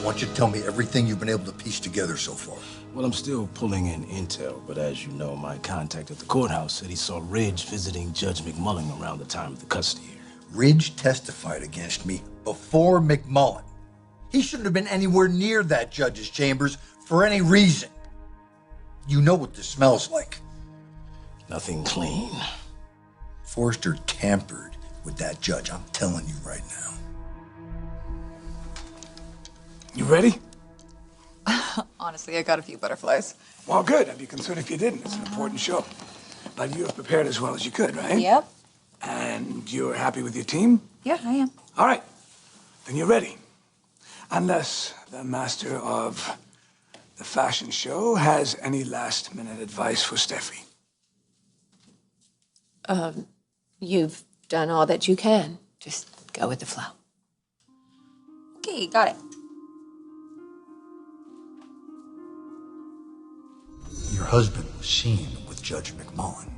want you to tell me everything you've been able to piece together so far. Well, I'm still pulling in intel, but as you know, my contact at the courthouse said he saw Ridge visiting Judge McMullen around the time of the custody hearing. Ridge testified against me before McMullen. He shouldn't have been anywhere near that judge's chambers for any reason. You know what this smells like. Nothing clean. Forrester tampered with that judge, I'm telling you right now. You ready? Honestly, I got a few butterflies. Well, good. I'd be concerned if you didn't. It's an important show. But you have prepared as well as you could, right? Yep. And you're happy with your team? Yeah, I am. All right. Then you're ready. Unless the master of the fashion show has any last-minute advice for Steffi. You've done all that you can. Just go with the flow. Okay, got it. Your husband was seen with Judge McMullen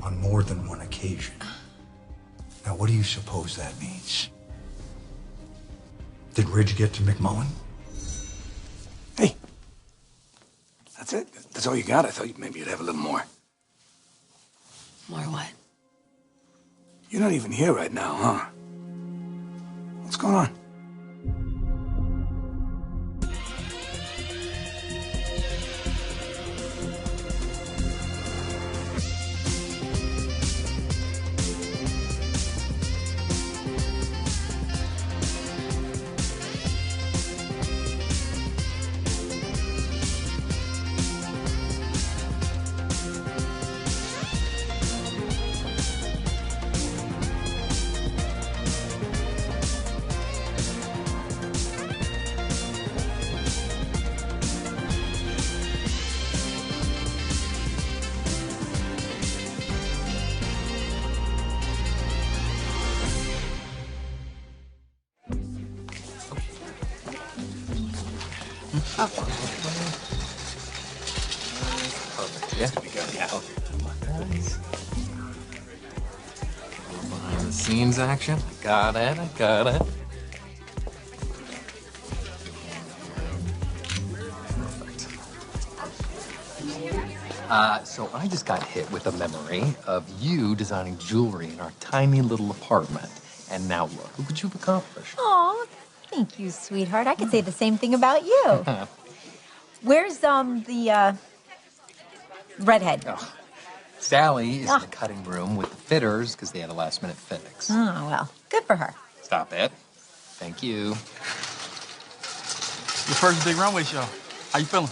on more than one occasion. Now, what do you suppose that means? Did Ridge get to McMullen? Hey, that's it? That's all you got? I thought maybe you'd have a little more. More what? You're not even here right now, huh? What's going on? Perfect. Yeah. There we go. Yeah. Okay. Nice. Behind the scenes action. I got it. I got it. Perfect. So I just got hit with a memory of you designing jewelry in our tiny little apartment. And now look what you've accomplished. Aw, thank you, sweetheart. I could say the same thing about you. Where's, the redhead? Oh, Sally is in the cutting room with the fitters because they had a last-minute fix. Oh, well, good for her. Stop it. Thank you. Your first big runway show. How you feeling?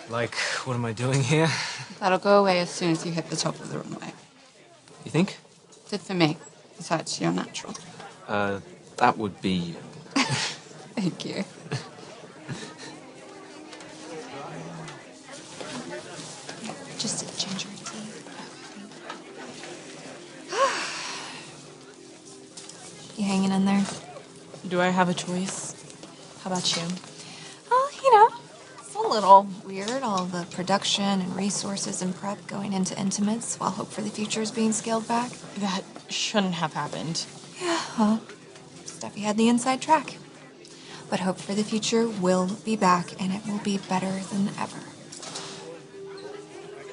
Like, what am I doing here? That'll go away as soon as you hit the top of the runway. You think? Did for me. Besides, you're natural. That would be... Thank you. Just a ginger tea. You hanging in there? Do I have a choice? How about you? Well, you know, it's a little weird, all the production and resources and prep going into intimates while Hope for the Future is being scaled back. That shouldn't have happened. Yeah, well, Steffi had the inside track. But Hope for the Future will be back, and it will be better than ever.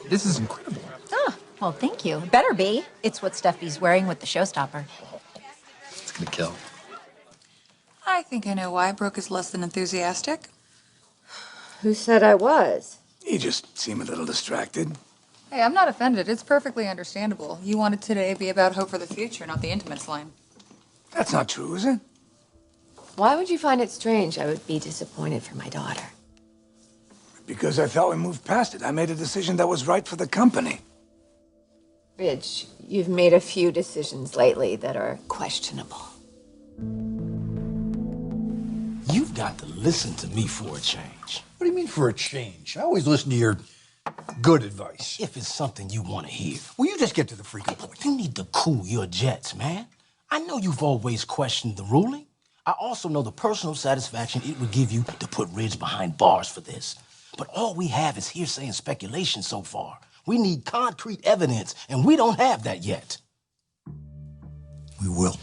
This is incredible. Oh, well, thank you. Better be. It's what Steffi's wearing with the showstopper. It's gonna kill. I think I know why Brooke is less than enthusiastic. Who said I was? You just seem a little distracted. Hey, I'm not offended. It's perfectly understandable. You wanted today to be about Hope for the Future, not the intimates line. That's not true, is it? Why would you find it strange I would be disappointed for my daughter? Because I thought we moved past it. I made a decision that was right for the company. Ridge, you've made a few decisions lately that are questionable. You've got to listen to me for a change. What do you mean for a change? I always listen to your good advice. If it's something you want to hear. Will you just get to the freaking point? You need to cool your jets, man. I know you've always questioned the ruling. I also know the personal satisfaction it would give you to put Ridge behind bars for this. But all we have is hearsay and speculation so far. We need concrete evidence, and we don't have that yet. We will.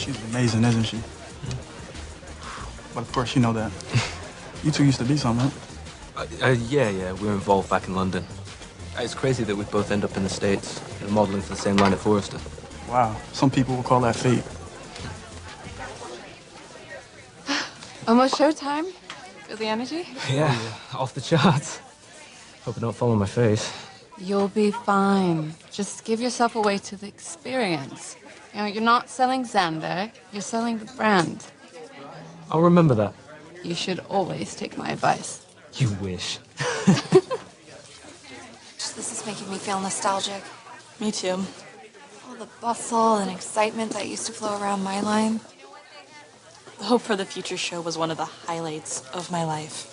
She's amazing, isn't she? But of course, you know that. You two used to be something, right? Yeah, we were involved back in London. It's crazy that we both end up in the States, modeling for the same line at Forrester. Wow, some people will call that fate. Almost showtime. Feel the energy? Yeah, off the charts. Hope it don't fall on my face. You'll be fine. Just give yourself away to the experience. You know, you're not selling Xander, you're selling the brand. I'll remember that. You should always take my advice. You wish. This is making me feel nostalgic. Me too. All the bustle and excitement that used to flow around my line. The Hope for the Future show was one of the highlights of my life.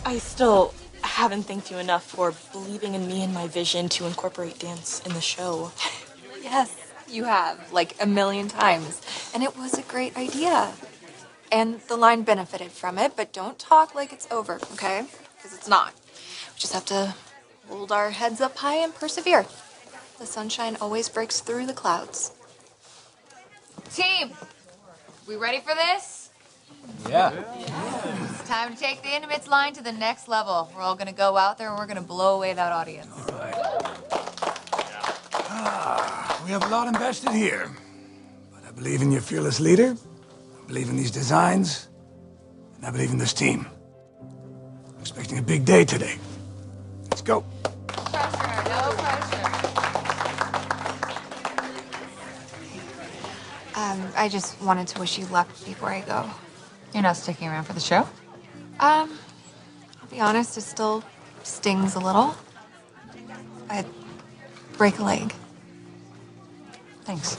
I still haven't thanked you enough for believing in me and my vision to incorporate dance in the show. Yes, you have, like a million times. And it was a great idea. And the line benefited from it, but don't talk like it's over, okay? Because it's not. We just have to hold our heads up high and persevere. The sunshine always breaks through the clouds. Team, we ready for this? Yeah. It's time to take the Intimates line to the next level. We're all gonna go out there and we're gonna blow away that audience. All right. We have a lot invested here. But I believe in your fearless leader. I believe in these designs. And I believe in this team. I'm expecting a big day today. Let's go. Pressure, no pressure. I just wanted to wish you luck before I go. You're not sticking around for the show? I'll be honest, it still stings a little. I'd break a leg. Thanks.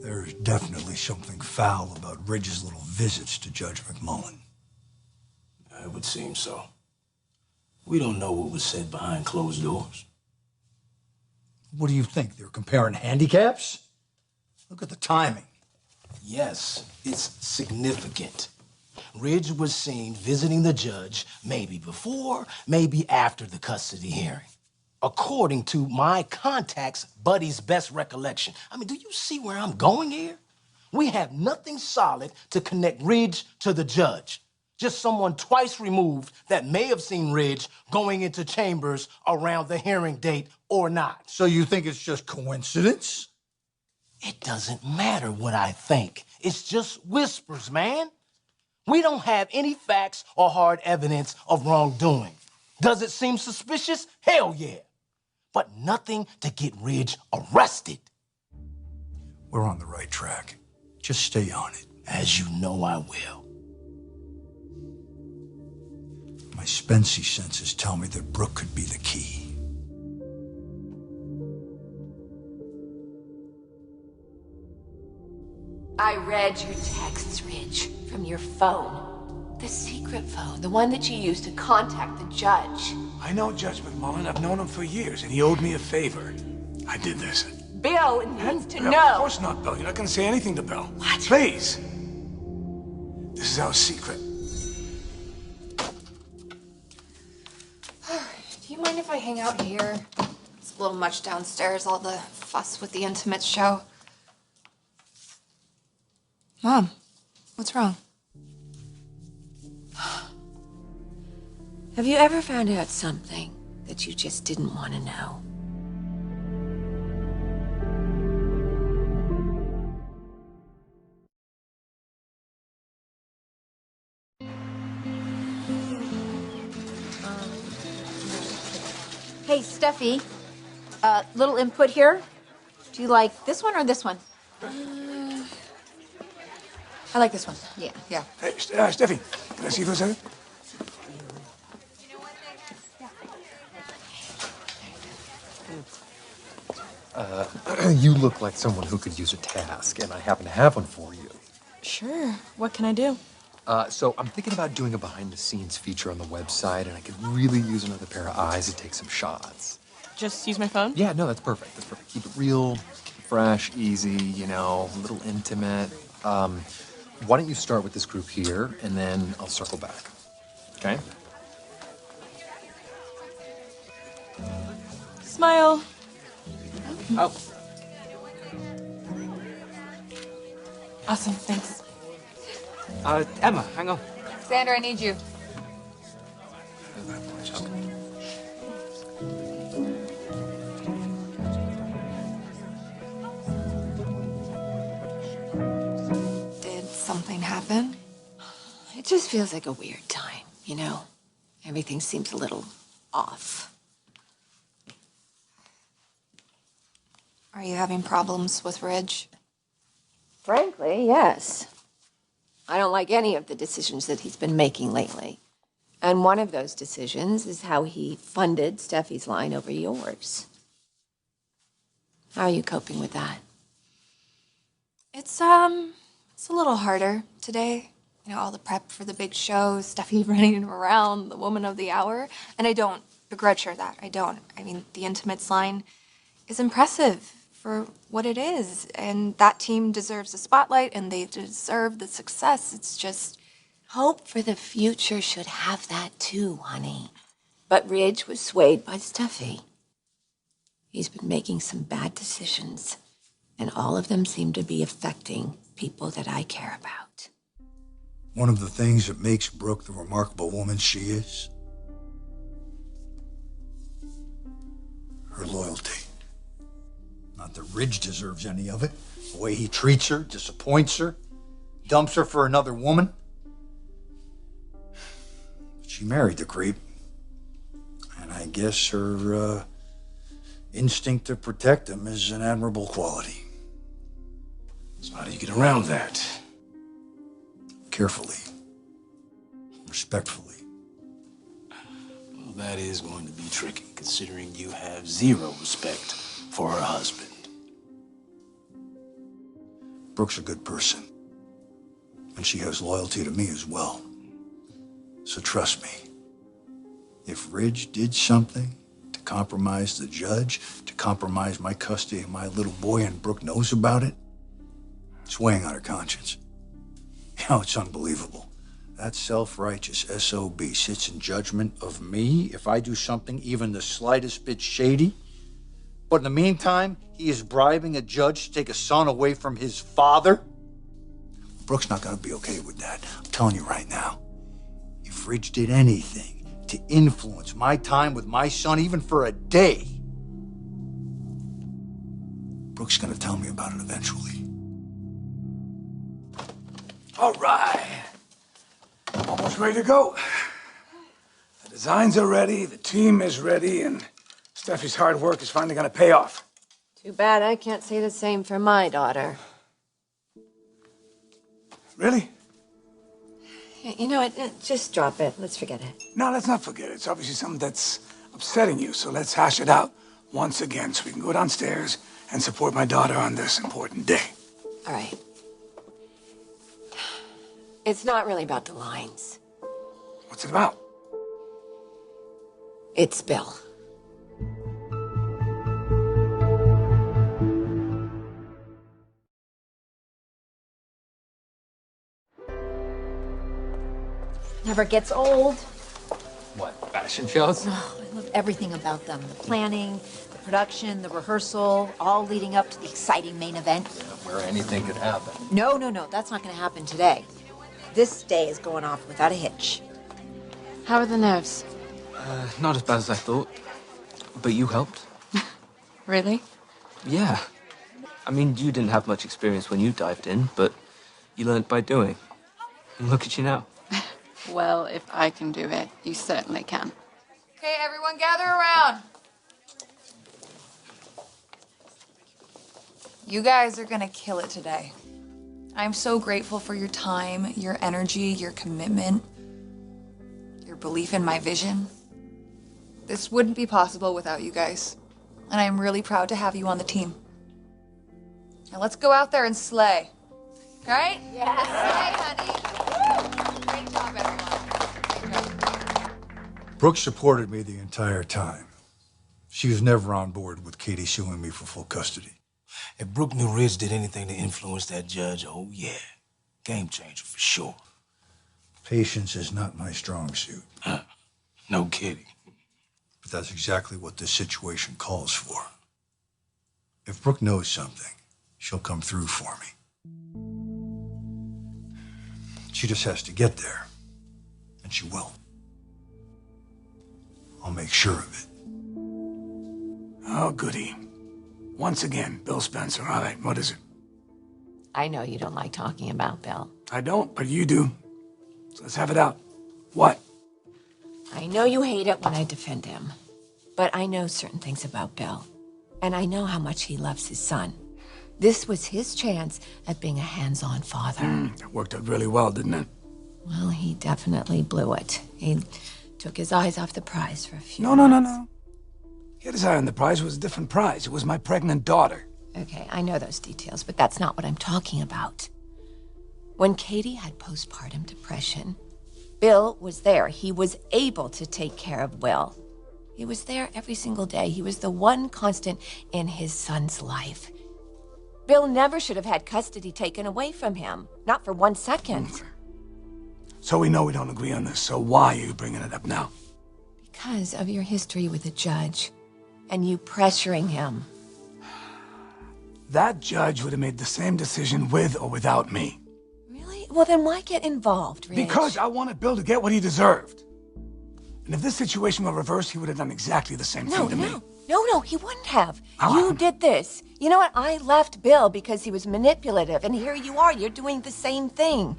There's definitely something foul about Ridge's little visits to Judge McMullen. It would seem so. We don't know what was said behind closed doors. What do you think? They're comparing handicaps? Look at the timing. Yes, it's significant. Ridge was seen visiting the judge maybe before, maybe after the custody hearing. According to my contact's buddy's best recollection. I mean, do you see where I'm going here? We have nothing solid to connect Ridge to the judge. Just someone twice removed that may have seen Ridge going into chambers around the hearing date or not. So you think it's just coincidence? It doesn't matter what I think. It's just whispers, man. We don't have any facts or hard evidence of wrongdoing. Does it seem suspicious? Hell yeah. But nothing to get Ridge arrested. We're on the right track. Just stay on it. As you know I will. My Spency senses tell me that Brooke could be the key. I read your texts, Ridge, from your phone. The secret phone, the one that you used to contact the judge. I know Judge McMullen. I've known him for years, and he owed me a favor. I did this. Bill needs to Bill, know. Of course not, Bill. You're not going to say anything to Bill. What? Please. This is our secret. Do you mind if I hang out here? It's a little much downstairs, all the fuss with the Intimates show. Mom, what's wrong? Have you ever found out something that you just didn't want to know? Hey, Steffi, little input here. Do you like this one or this one? I like this one. Yeah. Yeah. Hey, Steffi, can I see you for a second? You look like someone who could use a task, and I happen to have one for you. Sure. What can I do? So I'm thinking about doing a behind-the-scenes feature on the website, and I could really use another pair of eyes to take some shots. Just use my phone? Yeah, no, that's perfect. That's perfect. Keep it real, fresh, easy, you know, a little intimate. Why don't you start with this group here, and then I'll circle back. Okay? Smile. Oh. Awesome, thanks. Emma, hang on. Xander, I need you. Did something happen? It just feels like a weird time, you know? Everything seems a little off. Are you having problems with Ridge? Frankly, yes. I don't like any of the decisions that he's been making lately. And one of those decisions is how he funded Steffi's line over yours. How are you coping with that? It's a little harder today. You know, all the prep for the big show, Steffi running around, the woman of the hour. And I don't begrudge her that. I don't. I mean, the Intimates line is impressive for what it is. And that team deserves a spotlight, and they deserve the success. It's just... Hope for the future should have that too, honey. But Ridge was swayed by Steffi. He's been making some bad decisions, and all of them seem to be affecting people that I care about. One of the things that makes Brooke the remarkable woman she is, her loyalty. Not that Ridge deserves any of it. The way he treats her, disappoints her, dumps her for another woman. She married the creep. And I guess her instinct to protect him is an admirable quality. So how do you get around that? Carefully. Respectfully. Well, that is going to be tricky, considering you have zero respect for her husband. Brooke's a good person. And she has loyalty to me as well. So trust me, if Ridge did something to compromise the judge, to compromise my custody of my little boy, and Brooke knows about it, it's weighing on her conscience. You know, it's unbelievable. That self-righteous SOB sits in judgment of me if I do something even the slightest bit shady. But in the meantime, he is bribing a judge to take a son away from his father. Brooke's not gonna be okay with that. I'm telling you right now. If Ridge did anything to influence my time with my son, even for a day, Brooke's gonna tell me about it eventually. All right. Almost ready to go. The designs are ready, the team is ready, and Steffi's hard work is finally gonna pay off. Too bad I can't say the same for my daughter. Really? You know what? Just drop it. Let's forget it. No, let's not forget it. It's obviously something that's upsetting you, so let's hash it out once again so we can go downstairs and support my daughter on this important day. All right. It's not really about the lines. What's it about? It's Bill. Never gets old. What, fashion shows? Oh, I love everything about them. The planning, the production, the rehearsal, all leading up to the exciting main event. Where anything could happen. No, that's not going to happen today. This day is going off without a hitch. How are the nerves? Not as bad as I thought. But you helped. Really? Yeah. I mean, you didn't have much experience when you dived in, but you learned by doing. And look at you now. Well, if I can do it, you certainly can. Okay, everyone gather around. You guys are gonna kill it today. I'm so grateful for your time, your energy, your commitment, your belief in my vision. This wouldn't be possible without you guys. And I'm really proud to have you on the team. Now let's go out there and slay. All right? Yeah. Slay, honey. Great job, everyone. Great job. Brooke supported me the entire time. She was never on board with Katie suing me for full custody. If Brooke knew Ridge did anything to influence that judge, oh yeah, game changer for sure. Patience is not my strong suit. No kidding. But that's exactly what this situation calls for. If Brooke knows something, she'll come through for me. She just has to get there, and she will. I'll make sure of it. Oh, goody. Once again, Bill Spencer. All right, what is it? I know you don't like talking about Bill. I don't, but you do. So let's have it out. What? I know you hate it when I defend him, but I know certain things about Bill, and I know how much he loves his son. This was his chance at being a hands-on father. That worked out really well, didn't it? Well, he definitely blew it. He took his eyes off the prize for a few No. months. He had his eye on the prize. It was a different prize. It was my pregnant daughter. Okay, I know those details, but that's not what I'm talking about. When Katie had postpartum depression, Bill was there. He was able to take care of Will. He was there every single day. He was the one constant in his son's life. Bill never should have had custody taken away from him. Not for 1 second. Okay. So we know we don't agree on this, so why are you bringing it up now? Because of your history with the judge and you pressuring him. That judge would have made the same decision with or without me. Really? Well, then why get involved, Ridge? Because I wanted Bill to get what he deserved. And if this situation were reversed, he would have done exactly the same thing to me. No, he wouldn't have. Oh. You did this. You know what? I left Bill because he was manipulative, and here you are. You're doing the same thing.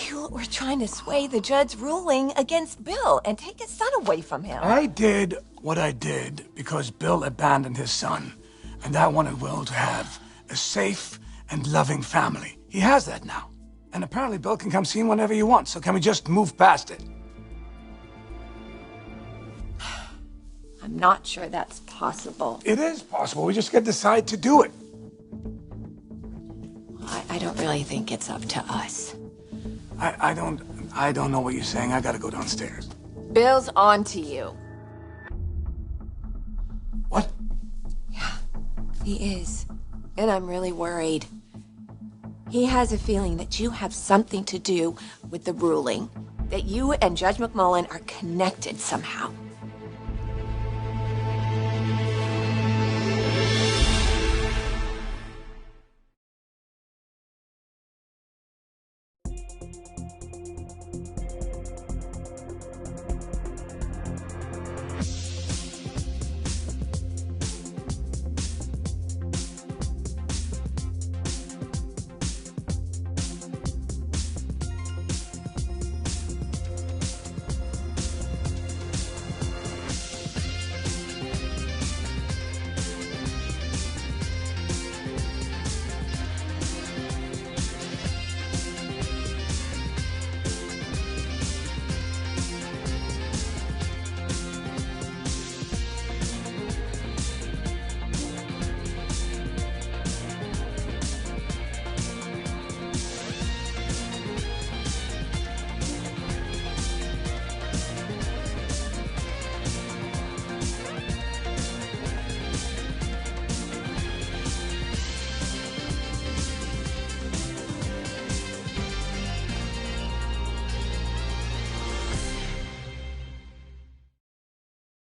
You were trying to sway the judge's ruling against Bill and take his son away from him. I did what I did because Bill abandoned his son, and I wanted Will to have a safe and loving family. He has that now. And apparently Bill can come see him whenever you want, so can we just move past it? I'm not sure that's possible. It is possible. We just got to decide to do it. I don't really think it's up to us. I don't know what you're saying. I gotta go downstairs. Bill's on to you. What? Yeah, he is. And I'm really worried. He has a feeling that you have something to do with the ruling. That you and Judge McMullen are connected somehow.